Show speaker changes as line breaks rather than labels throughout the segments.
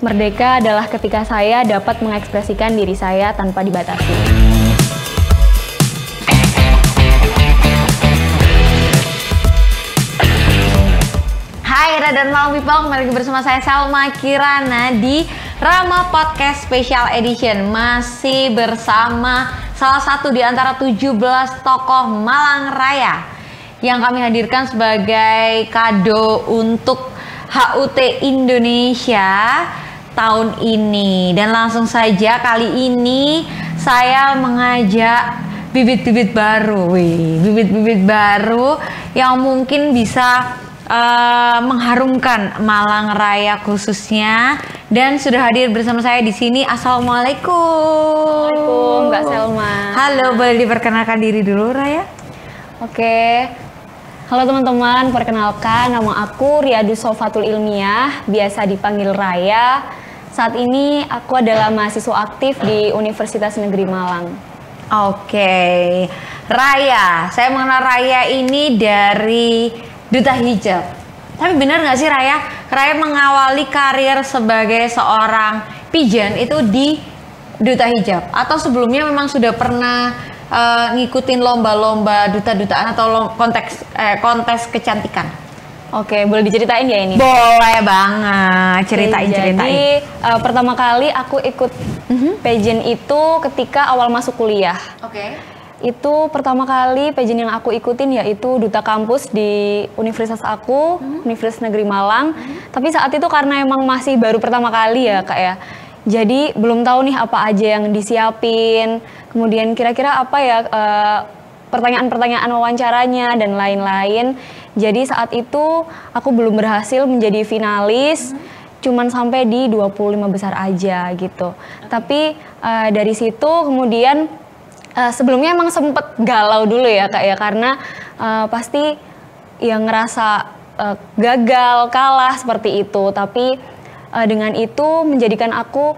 Merdeka adalah ketika saya dapat mengekspresikan diri saya tanpa dibatasi.
Hai Rada dan Malam People, kembali lagi bersama saya Salma Kirana di Rama Podcast Special Edition. Masih bersama salah satu di antara 17 tokoh Malang Raya yang kami hadirkan sebagai kado untuk HUT Indonesia tahun ini. Dan langsung saja kali ini saya mengajak bibit-bibit baru, bibit-bibit baru yang mungkin bisa mengharumkan Malang Raya khususnya. Dan sudah hadir bersama saya di sini. Assalamualaikum.
Waalaikumsalam Mbak Selma.
Halo, boleh diperkenalkan diri dulu Raya?
Oke. Halo teman-teman, perkenalkan nama aku Riyadus Sofatul Ilmiah, biasa dipanggil Raya. Saat ini aku adalah mahasiswa aktif di Universitas Negeri Malang.
Oke, Raya, saya mengenal Raya ini dari Duta Hijab. Tapi benar nggak sih Raya mengawali karir sebagai seorang pigeon itu di Duta Hijab? Atau sebelumnya memang sudah pernah ngikutin lomba-lomba duta-dutaan atau kontes kecantikan?
Oke, boleh diceritain ya ini?
Boleh banget, ceritain.
Jadi pertama kali aku ikut pageant itu ketika awal masuk kuliah.
Oke.
Itu pertama kali pageant yang aku ikutin yaitu Duta Kampus di universitas aku, Universitas Negeri Malang. Tapi saat itu karena emang masih baru pertama kali ya Kak ya. Jadi belum tahu nih apa aja yang disiapin, kemudian kira-kira apa ya pertanyaan-pertanyaan wawancaranya dan lain-lain. Jadi saat itu aku belum berhasil menjadi finalis, cuman sampai di 25 besar aja gitu. Tapi dari situ kemudian sebelumnya emang sempet galau dulu ya Kak ya, karena pasti yang ngerasa gagal, kalah seperti itu. Tapi dengan itu menjadikan aku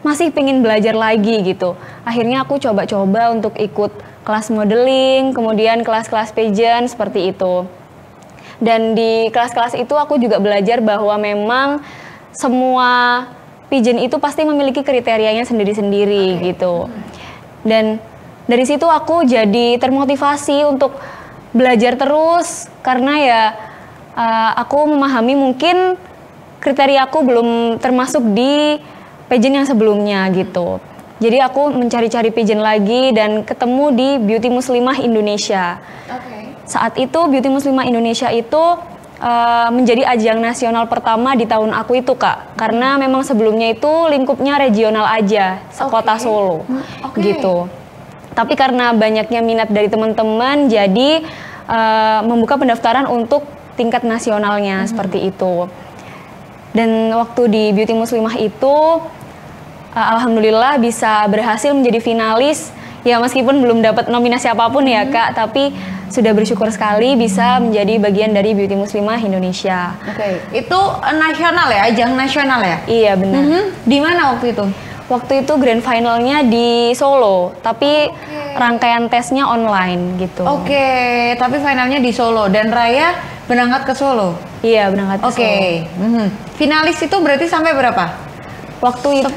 masih pengen belajar lagi gitu. Akhirnya aku coba-coba untuk ikut kelas modeling, kemudian kelas-kelas pageant seperti itu. Dan di kelas-kelas itu aku juga belajar bahwa memang semua pageant itu pasti memiliki kriterianya sendiri-sendiri gitu. Dan dari situ aku jadi termotivasi untuk belajar terus karena ya aku memahami mungkin kriteria aku belum termasuk di pageant yang sebelumnya gitu. Jadi aku mencari-cari pageant lagi dan ketemu di Beauty Muslimah Indonesia. Saat itu Beauty Muslimah Indonesia itu menjadi ajang nasional pertama di tahun aku itu Kak. Karena memang sebelumnya itu lingkupnya regional aja, sekota Solo gitu. Tapi karena banyaknya minat dari teman-teman, jadi membuka pendaftaran untuk tingkat nasionalnya seperti itu. Dan waktu di Beauty Muslimah itu, alhamdulillah bisa berhasil menjadi finalis. Ya meskipun belum dapat nominasi apapun ya Kak, tapi sudah bersyukur sekali bisa menjadi bagian dari Beauty Muslimah Indonesia.
Oke, itu nasional ya, ajang nasional ya?
Iya benar.
Di mana waktu itu?
Waktu itu grand finalnya di Solo, tapi rangkaian tesnya online gitu.
Oke, tapi finalnya di Solo dan Raya berangkat ke Solo?
Iya, berangkat ke Solo.
Finalis itu berarti sampai berapa?
Waktu
10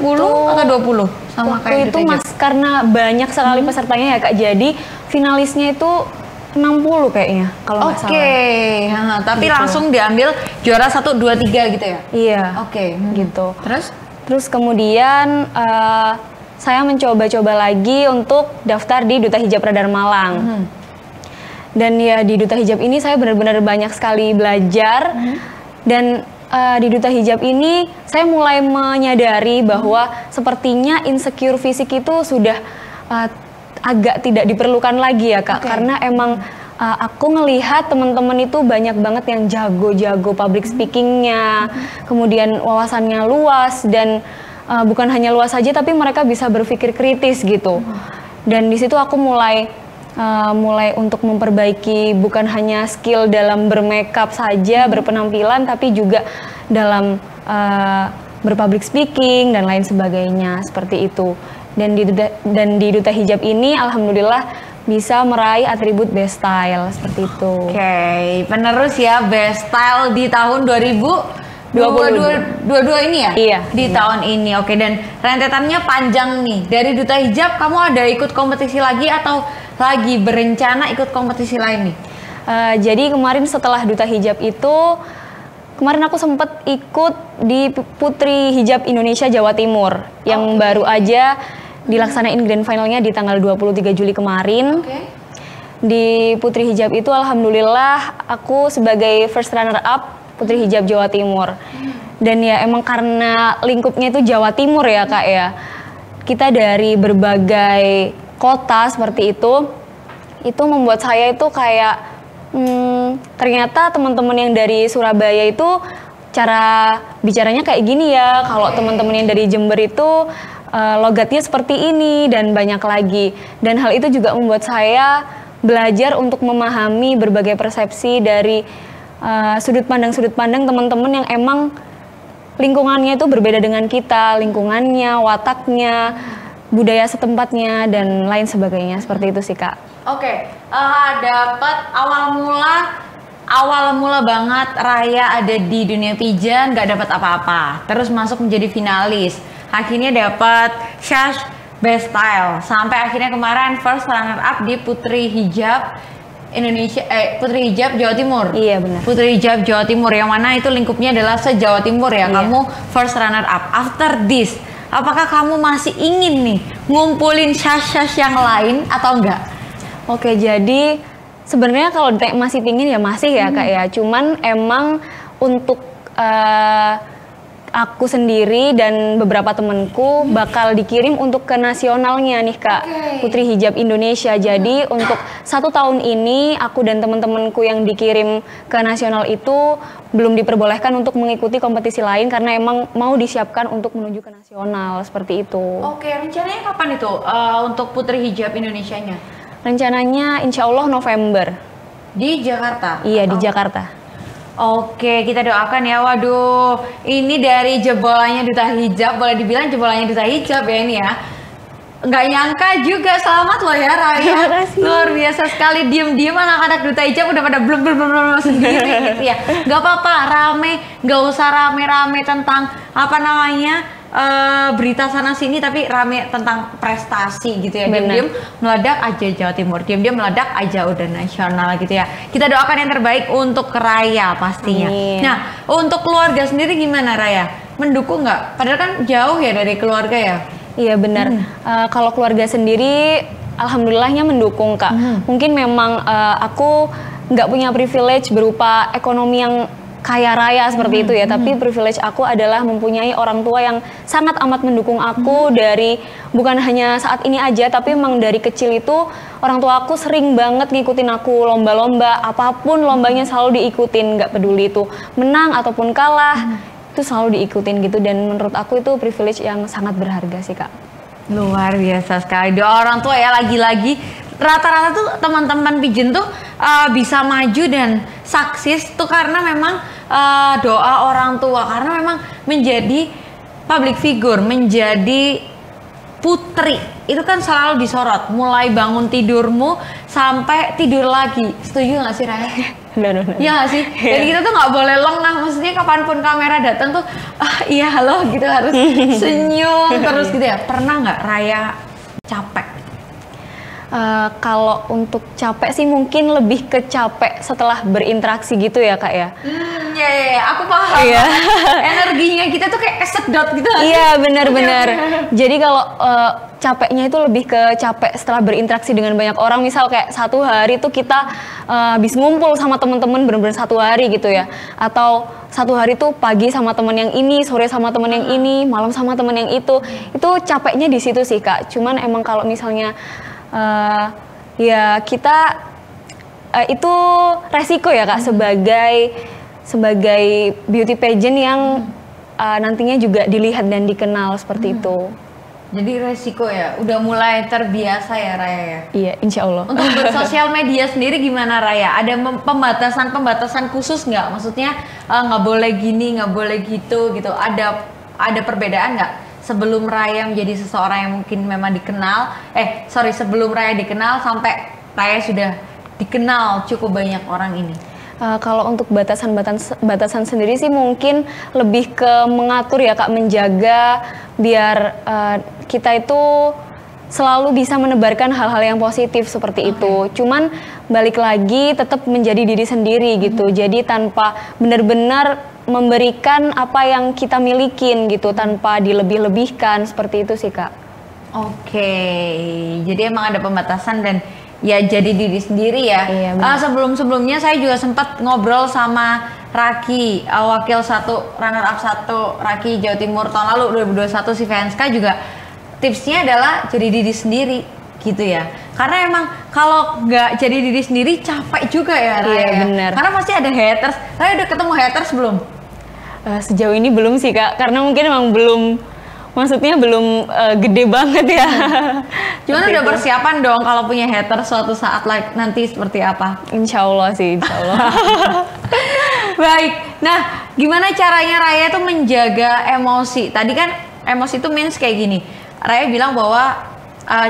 atau 20? Sama
waktu itu Mas, karena banyak sekali pesertanya ya Kak, jadi finalisnya itu 60 kayaknya, kalau nggak salah.
Tapi
gitu.
langsung diambil juara 1, 2, 3 gitu ya?
Iya, gitu. Terus kemudian saya mencoba-coba lagi untuk daftar di Duta Hijab Radar Malang. Dan ya di Duta Hijab ini saya benar-benar banyak sekali belajar. Dan di Duta Hijab ini saya mulai menyadari bahwa sepertinya insecure fisik itu sudah agak tidak diperlukan lagi ya Kak. Karena emang aku ngelihat teman-teman itu banyak banget yang jago-jago public speakingnya, kemudian wawasannya luas dan bukan hanya luas saja tapi mereka bisa berpikir kritis gitu. Dan di situ aku mulai untuk memperbaiki bukan hanya skill dalam bermakeup saja, berpenampilan, tapi juga dalam berpublic speaking dan lain sebagainya seperti itu. Dan di Duta Hijab ini alhamdulillah bisa meraih atribut best style seperti itu.
Oke, penerus ya best style di tahun 2020 Dua ini ya?
Iya.
Di tahun ini, oke. Dan rentetannya panjang nih. Dari Duta Hijab, kamu ada ikut kompetisi lagi atau lagi berencana ikut kompetisi lain nih?
Jadi kemarin setelah Duta Hijab itu, kemarin aku sempat ikut di Putri Hijab Indonesia Jawa Timur yang baru aja dilaksanain grand finalnya di tanggal 23 Juli kemarin. Di Putri Hijab itu alhamdulillah aku sebagai first runner up Putri Hijab Jawa Timur. Dan ya emang karena lingkupnya itu Jawa Timur ya Kak ya. Kita dari berbagai kota seperti itu membuat saya itu kayak ternyata teman-teman yang dari Surabaya itu cara bicaranya kayak gini ya. Kalau teman-teman yang dari Jember itu logatnya seperti ini dan banyak lagi. Dan hal itu juga membuat saya belajar untuk memahami berbagai persepsi dari sudut pandang teman-teman yang emang lingkungannya itu berbeda dengan kita, lingkungannya, wataknya, budaya setempatnya dan lain sebagainya, seperti itu sih Kak.
Dapat awal mula banget Raya ada di dunia pigeon, nggak dapat apa-apa, terus masuk menjadi finalis, akhirnya dapat Shash Best Style, sampai akhirnya kemarin first runner up di Putri Hijab Indonesia, Putri Hijab Jawa Timur.
Iya benar.
Putri Hijab Jawa Timur yang mana itu lingkupnya adalah se-Jawa Timur ya.
Iya.
Kamu first runner up. After this, apakah kamu masih ingin nih ngumpulin shash-shash yang lain atau enggak?
Oke, jadi sebenarnya kalau masih pingin ya masih ya Kak ya. Cuman emang untuk aku sendiri dan beberapa temanku bakal dikirim untuk ke nasionalnya nih Kak, Putri Hijab Indonesia. Jadi untuk 1 tahun ini aku dan teman-temanku yang dikirim ke nasional itu belum diperbolehkan untuk mengikuti kompetisi lain karena emang mau disiapkan untuk menuju ke nasional, seperti itu.
Oke, rencananya kapan itu untuk Putri Hijab Indonesianya?
Rencananya insya Allah November.
Di Jakarta?
Iya, di Jakarta.
Oke, kita doakan ya. Waduh, ini dari jebolannya Duta Hijab, boleh dibilang jebolannya Duta Hijab ya ini ya. Nggak nyangka juga, selamat loh ya Raya. Luar biasa sekali, diem-diem anak-anak Duta Hijab udah pada blum sendiri gitu ya. Nggak apa-apa, nggak usah rame-rame tentang apa namanya berita sana sini, tapi rame tentang prestasi gitu ya. Diam-diam meledak aja Jawa Timur, diam-diam meledak aja udah nasional gitu ya. Kita doakan yang terbaik untuk Raya pastinya. Amin. Nah, untuk keluarga sendiri gimana Raya? Mendukung nggak? Padahal kan jauh ya dari keluarga ya.
Iya benar. Kalau keluarga sendiri alhamdulillahnya mendukung Kak. Mungkin memang aku nggak punya privilege berupa ekonomi yang kaya raya seperti itu ya, tapi privilege aku adalah mempunyai orang tua yang sangat amat mendukung aku dari bukan hanya saat ini aja, tapi memang dari kecil itu orang tua aku sering banget ngikutin aku lomba-lomba, apapun lombanya selalu diikutin, nggak peduli itu menang ataupun kalah, itu selalu diikutin gitu. Dan menurut aku itu privilege yang sangat berharga sih Kak.
Luar biasa sekali, doa orang tua ya. Lagi-lagi rata-rata tuh teman-teman pigeon tuh bisa maju dan sukses tuh karena memang doa orang tua, karena memang menjadi public figure, menjadi putri itu kan selalu disorot, mulai bangun tidurmu sampai tidur lagi. Setuju nggak sih Raya? Iya nggak sih? Jadi kita tuh nggak boleh lengah, maksudnya kapanpun kamera datang tuh iya halo gitu, harus senyum terus gitu ya. Pernah nggak Raya capek?
Kalau untuk capek sih mungkin lebih ke capek setelah berinteraksi gitu ya Kak ya.
Iya, aku paham. Iya. Energinya kita tuh kayak kesedot gitu.
Iya benar-benar. Jadi kalau capeknya itu lebih ke capek setelah berinteraksi dengan banyak orang. Misal kayak 1 hari tuh kita habis ngumpul sama teman-teman benar-benar 1 hari gitu ya. Atau 1 hari tuh pagi sama teman yang ini, sore sama teman yang ini, malam sama teman yang itu. Itu capeknya di situ sih Kak. Cuman emang kalau misalnya ya kita itu resiko ya Kak, sebagai beauty pageant yang nantinya juga dilihat dan dikenal seperti itu.
Jadi resiko ya, udah mulai terbiasa ya Raya ya? Iya,
insya Allah.
Untuk bersosial media sendiri gimana Raya? Ada pembatasan khusus nggak? Maksudnya nggak boleh gini, nggak boleh gitu. Ada perbedaan nggak? Sebelum Raya menjadi seseorang yang mungkin memang dikenal, sebelum Raya dikenal sampai Raya sudah dikenal cukup banyak orang ini.
Kalau untuk batasan sendiri sih mungkin lebih ke mengatur ya Kak, menjaga biar kita itu selalu bisa menebarkan hal-hal yang positif seperti itu. Cuman balik lagi tetap menjadi diri sendiri gitu. Jadi tanpa benar-benar memberikan apa yang kita milikin gitu, tanpa dilebih-lebihkan, seperti itu sih Kak.
Oke, jadi emang ada pembatasan dan ya jadi diri sendiri ya.
Iya,
sebelum-sebelumnya saya juga sempat ngobrol sama Raki, wakil runner up 1 Raki Jawa Timur tahun lalu 2021 si Venska juga tipsnya adalah jadi diri sendiri gitu ya. Karena emang kalau nggak jadi diri sendiri capek juga ya Raya.
Iya benar.
Karena pasti ada haters. Raya udah ketemu haters belum?
Sejauh ini belum sih Kak, karena mungkin emang maksudnya belum gede banget ya.
Cuman udah persiapan dong kalau punya hater suatu saat nanti seperti apa?
Insya Allah sih, insya Allah.
Baik, nah gimana caranya Raya itu menjaga emosi? Tadi kan emosi itu means kayak gini. Raya bilang bahwa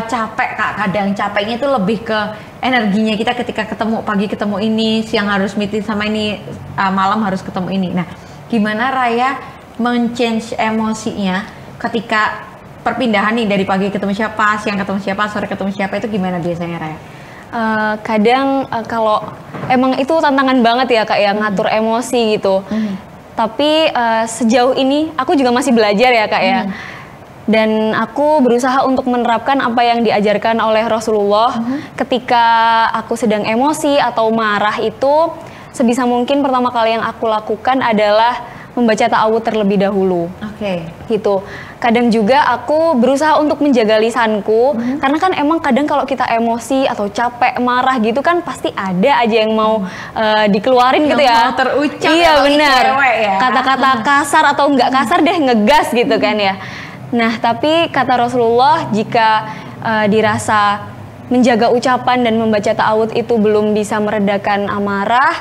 capek Kak, kadang capeknya itu lebih ke energinya kita ketika ketemu, pagi ketemu ini, siang harus meeting sama ini, malam harus ketemu ini. Nah, gimana Raya men-change emosinya ketika perpindahan nih dari pagi ketemu siapa, siang ketemu siapa, sore ketemu siapa, itu gimana biasanya Raya?
Kadang kalau emang itu tantangan banget ya Kak ya, ngatur emosi gitu. Tapi sejauh ini aku juga masih belajar ya Kak ya. Dan aku berusaha untuk menerapkan apa yang diajarkan oleh Rasulullah. Ketika aku sedang emosi atau marah itu, sebisa mungkin pertama kali yang aku lakukan adalah membaca ta'awudz terlebih dahulu. Gitu. Kadang juga aku berusaha untuk menjaga lisanku, karena kan emang kadang kalau kita emosi atau capek, marah gitu kan pasti ada aja yang mau dikeluarin
yang
gitu ya.
Mau terucap.
Iya benar.
Ya.
Kata-kata kasar atau nggak kasar deh, ngegas gitu kan ya. Nah, tapi kata Rasulullah, jika dirasa menjaga ucapan dan membaca ta'awudz itu belum bisa meredakan amarah,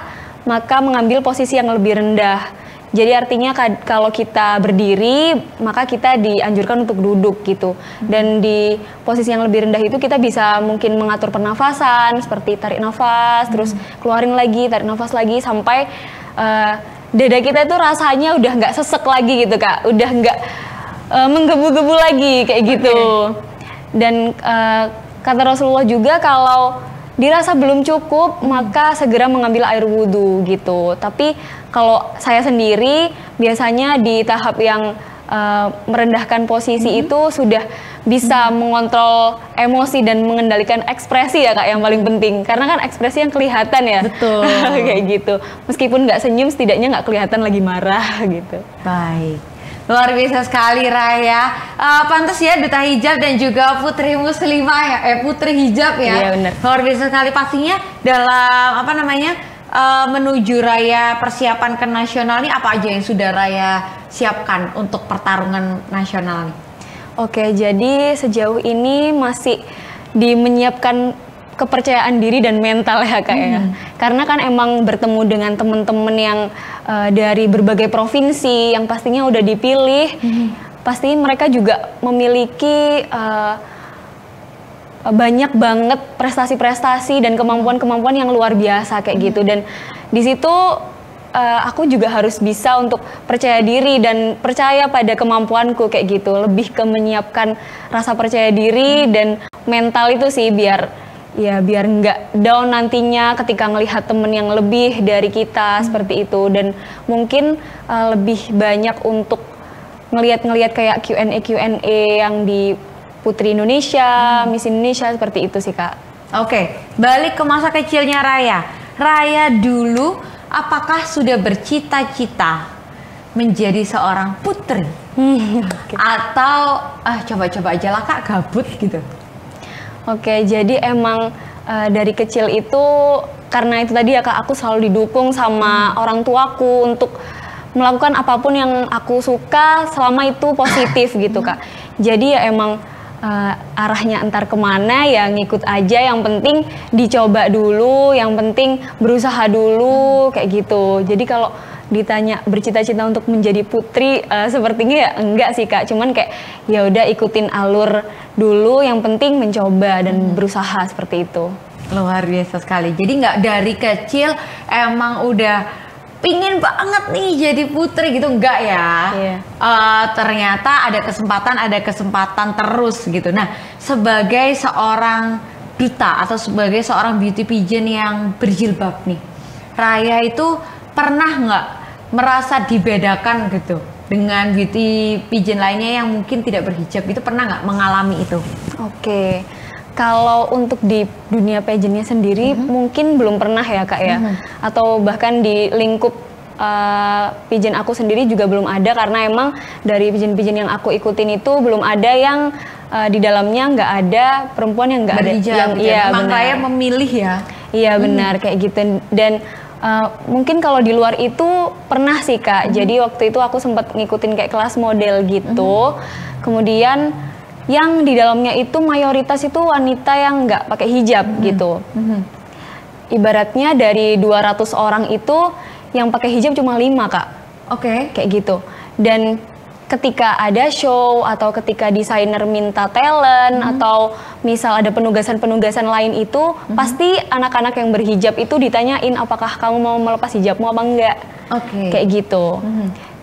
maka mengambil posisi yang lebih rendah. Jadi artinya kalau kita berdiri, maka kita dianjurkan untuk duduk gitu. Dan di posisi yang lebih rendah itu kita bisa mungkin mengatur pernafasan, seperti tarik nafas, terus keluarin lagi, tarik nafas lagi, sampai dada kita itu rasanya udah nggak sesek lagi gitu Kak, udah nggak menggebu-gebu lagi kayak gitu. Dan kata Rasulullah juga kalau dirasa belum cukup maka segera mengambil air wudhu gitu. Tapi kalau saya sendiri biasanya di tahap yang merendahkan posisi itu sudah bisa mengontrol emosi dan mengendalikan ekspresi ya Kak, yang paling penting. Karena kan ekspresi yang kelihatan ya.
Betul.
Kayak gitu. Meskipun nggak senyum, setidaknya nggak kelihatan lagi marah gitu.
Baik. Luar biasa sekali Raya. Pantas ya Duta Hijab dan juga Putri Muslimah ya, Putri Hijab ya.
Iya benar.
Luar biasa sekali pastinya dalam menuju Raya persiapan ke nasional nih, apa aja yang sudah Raya siapkan untuk pertarungan nasional nih? Oke,
jadi sejauh ini masih menyiapkan kepercayaan diri dan mental ya Kak ya. Karena kan emang bertemu dengan teman-teman yang dari berbagai provinsi yang pastinya udah dipilih, pasti mereka juga memiliki banyak banget prestasi-prestasi dan kemampuan-kemampuan yang luar biasa kayak gitu. Dan di situ aku juga harus bisa untuk percaya diri dan percaya pada kemampuanku kayak gitu. Lebih ke menyiapkan rasa percaya diri dan mental itu sih, biar nggak down nantinya ketika ngelihat temen yang lebih dari kita seperti itu. Dan mungkin lebih banyak untuk ngelihat kayak Q&A yang di Putri Indonesia, Miss Indonesia, seperti itu sih Kak.
Oke, balik ke masa kecilnya Raya. Raya dulu apakah sudah bercita-cita menjadi seorang putri? Atau coba-coba aja lah Kak, gabut gitu?
Oke, jadi emang dari kecil itu, karena itu tadi ya Kak, aku selalu didukung sama orang tuaku untuk melakukan apapun yang aku suka selama itu positif gitu Kak. Jadi ya emang arahnya entar kemana ya ngikut aja, yang penting dicoba dulu, yang penting berusaha dulu kayak gitu. Jadi kalau ditanya bercita-cita untuk menjadi putri, sepertinya ya enggak sih Kak, cuman kayak ya udah ikutin alur dulu, yang penting mencoba dan berusaha seperti itu.
Luar biasa sekali. Jadi nggak dari kecil emang udah pingin banget nih jadi putri gitu, enggak ya?
Iya.
Ternyata ada kesempatan terus gitu. Nah, sebagai seorang duta atau sebagai seorang beauty pageant yang berjilbab nih, Raya itu pernah nggak merasa dibedakan gitu dengan beauty pageant lainnya yang mungkin tidak berhijab? Itu pernah nggak mengalami itu?
Oke. Kalau untuk di dunia pageantnya sendiri mungkin belum pernah ya Kak ya, atau bahkan di lingkup pageant aku sendiri juga belum ada, karena emang dari pageant-pageant yang aku ikutin itu belum ada yang di dalamnya nggak ada perempuan yang nggak ada yang
iya benar. Raya memilih ya.
Iya benar kayak gitu. Dan mungkin kalau di luar itu pernah sih Kak. Jadi waktu itu aku sempat ngikutin kayak kelas model gitu. Kemudian yang di dalamnya itu mayoritas itu wanita yang nggak pakai hijab gitu. Ibaratnya dari 200 orang itu yang pakai hijab cuma 5 Kak.
Oke.
Kayak gitu. Dan ketika ada show atau ketika desainer minta talent atau misal ada penugasan-penugasan lain itu pasti anak-anak yang berhijab itu ditanyain apakah kamu mau melepas hijabmu apa enggak. Kayak gitu.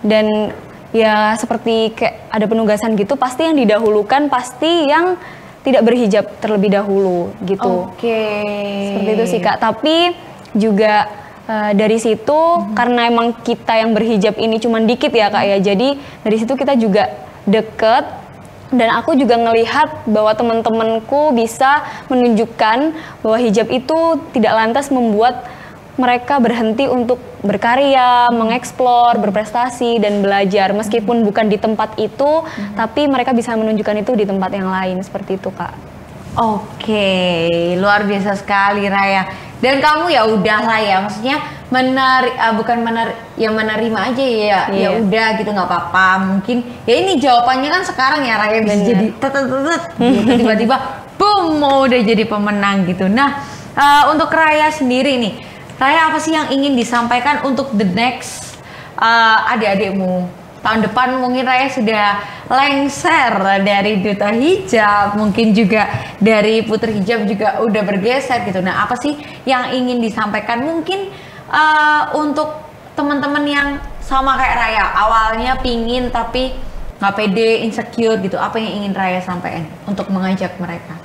Dan ya seperti kayak ada penugasan gitu, pasti yang didahulukan pasti yang tidak berhijab terlebih dahulu gitu. Seperti itu sih Kak. Tapi juga dari situ karena emang kita yang berhijab ini cuman dikit ya Kak ya. Jadi dari situ kita juga deket, dan aku juga ngelihat bahwa teman-temanku bisa menunjukkan bahwa hijab itu tidak lantas membuat mereka berhenti untuk berkarya, mengeksplor, berprestasi, dan belajar. Meskipun bukan di tempat itu, tapi mereka bisa menunjukkan itu di tempat yang lain, seperti itu Kak.
Luar biasa sekali Raya. Dan kamu ya udahlah ya, maksudnya menerima aja ya. Ya udah gitu, nggak apa-apa. Mungkin ya ini jawabannya kan sekarang ya Raya bisa jadi gitu, tiba-tiba boom mau udah jadi pemenang gitu. Nah, untuk Raya sendiri nih, Raya apa sih yang ingin disampaikan untuk the next adik-adikmu? Tahun depan mungkin Raya sudah lengser dari duta hijab, mungkin juga dari putri hijab juga udah bergeser gitu. Nah, apa sih yang ingin disampaikan mungkin untuk teman-teman yang sama kayak Raya, awalnya pingin tapi nggak pede, insecure gitu. Apa yang ingin Raya sampaikan untuk mengajak mereka?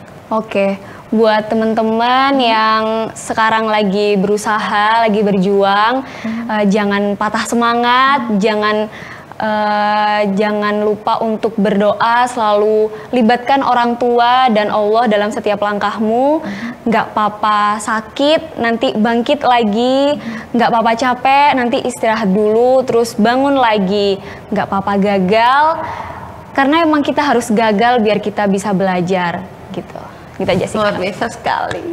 Buat teman-teman yang sekarang lagi berusaha, lagi berjuang, jangan patah semangat, jangan lupa untuk berdoa, selalu libatkan orang tua dan Allah dalam setiap langkahmu. Nggak apa-apa sakit, nanti bangkit lagi. Nggak apa-apa capek, nanti istirahat dulu, terus bangun lagi. Nggak apa-apa gagal, karena emang kita harus gagal biar kita bisa belajar gitu. Gitu aja sih.
Luar biasa sekali.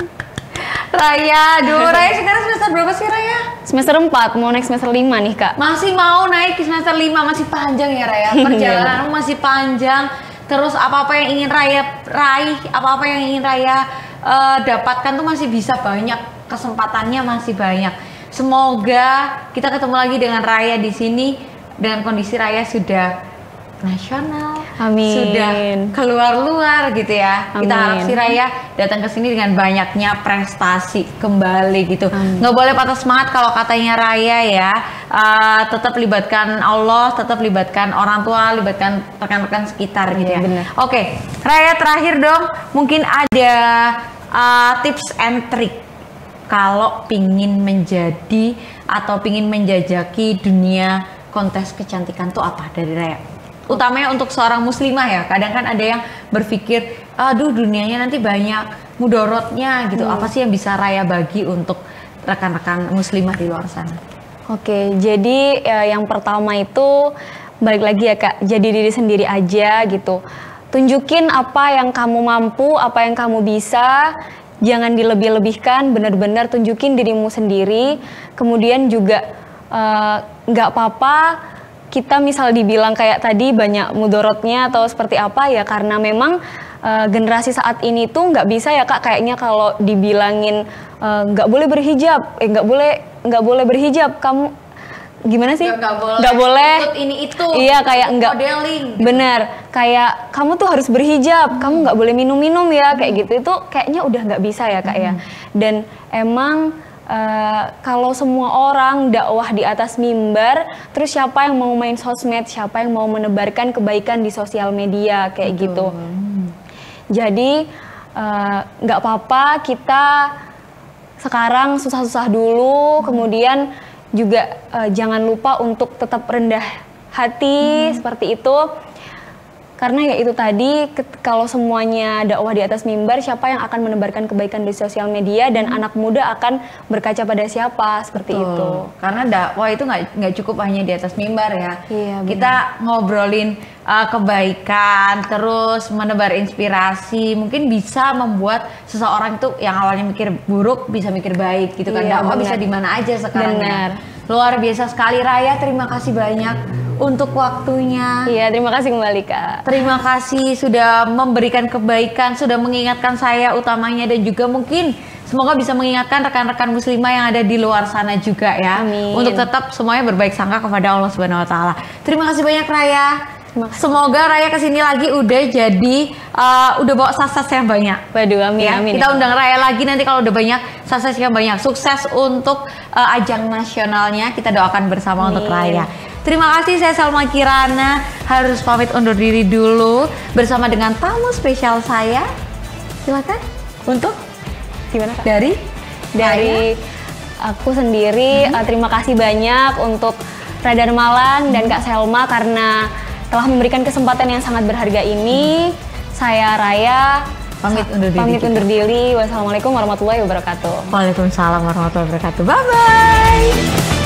Raya, Raya sekarang semester berapa sih Raya?
Semester 4, mau naik semester 5 nih Kak.
Masih mau naik ke semester 5, masih panjang ya Raya. Perjalananmu masih panjang. Terus apa-apa yang ingin Raya raih, apa-apa yang ingin Raya dapatkan tuh masih bisa banyak. Kesempatannya masih banyak. Semoga kita ketemu lagi dengan Raya di sini dengan kondisi Raya sudah nasional, sudah keluar-luar gitu ya. Kita harap si Raya datang ke sini dengan banyaknya prestasi kembali gitu. Nggak boleh patah semangat kalau katanya Raya ya. Tetap libatkan Allah, tetap libatkan orang tua, libatkan rekan-rekan sekitar gitu ya. Oke, Raya terakhir dong, mungkin ada tips and trick kalau pingin menjadi atau pingin menjajaki dunia kontes kecantikan tuh apa dari Raya? Utamanya untuk seorang muslimah ya, kadang kan ada yang berpikir, aduh dunianya nanti banyak mudorotnya gitu. Apa sih yang bisa Raya bagi untuk rekan-rekan muslimah di luar sana?
Jadi yang pertama itu balik lagi ya Kak, jadi diri sendiri aja gitu. Tunjukin apa yang kamu mampu, apa yang kamu bisa, jangan dilebih-lebihkan, benar-benar tunjukin dirimu sendiri. Kemudian juga nggak apa-apa kita misal dibilang kayak tadi banyak mudorotnya atau seperti apa ya, karena memang generasi saat ini tuh nggak bisa ya Kak, kayaknya kalau dibilangin nggak boleh berhijab, nggak boleh berhijab, gimana sih?
Nggak boleh. Ikut ini itu.
Iya, kayak nggak
modeling.
Bener, kayak kamu tuh harus berhijab, kamu nggak boleh minum-minum ya, kayak gitu. Itu kayaknya udah nggak bisa ya Kak ya. Dan emang kalau semua orang dakwah di atas mimbar, terus siapa yang mau main sosmed, siapa yang mau menebarkan kebaikan di sosial media kayak gitu. Jadi nggak apa-apa kita sekarang susah-susah dulu, kemudian juga jangan lupa untuk tetap rendah hati seperti itu. Karena ya itu tadi, kalau semuanya dakwah di atas mimbar, siapa yang akan menebarkan kebaikan di sosial media, dan anak muda akan berkaca pada siapa, seperti itu.
Karena dakwah itu nggak cukup hanya di atas mimbar ya.
Iya,
kita ngobrolin kebaikan, terus menebar inspirasi, mungkin bisa membuat seseorang itu yang awalnya mikir buruk bisa mikir baik gitu kan.
Iya,
Dakwah bisa di mana aja sekarang.
Benar.
Luar biasa sekali Raya, terima kasih banyak untuk waktunya.
Iya, terima kasih kembali Kak.
Terima kasih sudah memberikan kebaikan, sudah mengingatkan saya utamanya, dan juga mungkin semoga bisa mengingatkan rekan-rekan muslimah yang ada di luar sana juga ya.
Amin.
Untuk tetap semuanya berbaik sangka kepada Allah Subhanahu wa taala. Terima kasih banyak Raya. Semoga Raya kesini lagi udah jadi udah bawa sukses yang banyak.
Waduh, amin,
Ya,
amin.
kita undang Raya lagi nanti kalau udah banyak sukses yang banyak. Sukses untuk ajang nasionalnya. Kita doakan bersama untuk Raya. Terima kasih, saya Salma Kirana harus pamit undur diri dulu bersama dengan tamu spesial saya. Silakan untuk
Gimana Kak?
dari
aku sendiri, terima kasih banyak untuk Radar Malang dan Kak Selma karena telah memberikan kesempatan yang sangat berharga ini. Saya Raya
pamit undur diri.
Wassalamualaikum warahmatullahi wabarakatuh.
Waalaikumsalam warahmatullahi wabarakatuh. Bye bye.